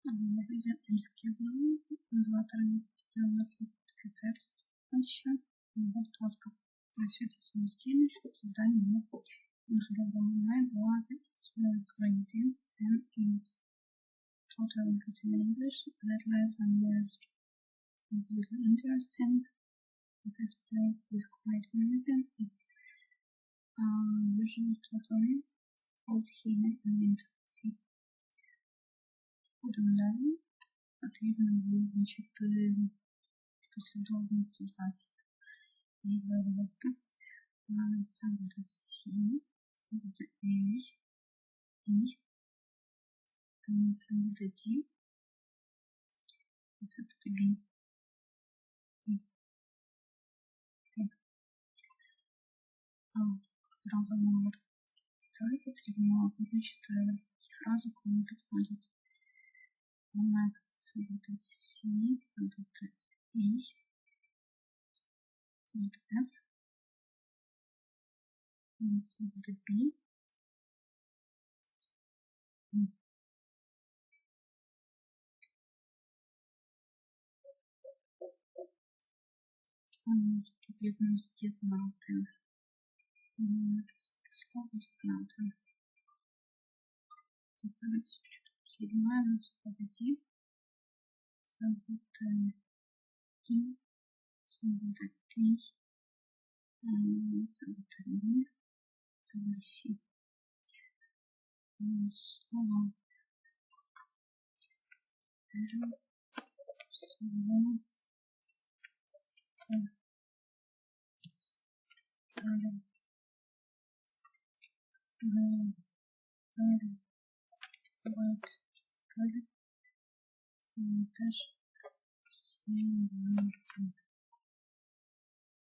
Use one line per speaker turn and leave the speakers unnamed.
Эффективный инноваторный текст еще тасков просвета самостоятельно создание My brother is very crazy. Sam is totally good in English. That lesson was completely interesting. This place is quite amusing. It's usually totally old here and see. Удивляю, потрібно визначити послідовність абзаців і заводити. Це буде C, це буде A, це буде D, і це буде B. Правда номер 3 потрібно визначити ті фрази, коли підходять. Next, це буде C, це буде E, це буде F, це буде B, потрібно з'єднати слово з'єднати. Дивіться, що тут з'єднаємо, це буде D, це буде E, це буде P, це буде N, це буде C. Слово теж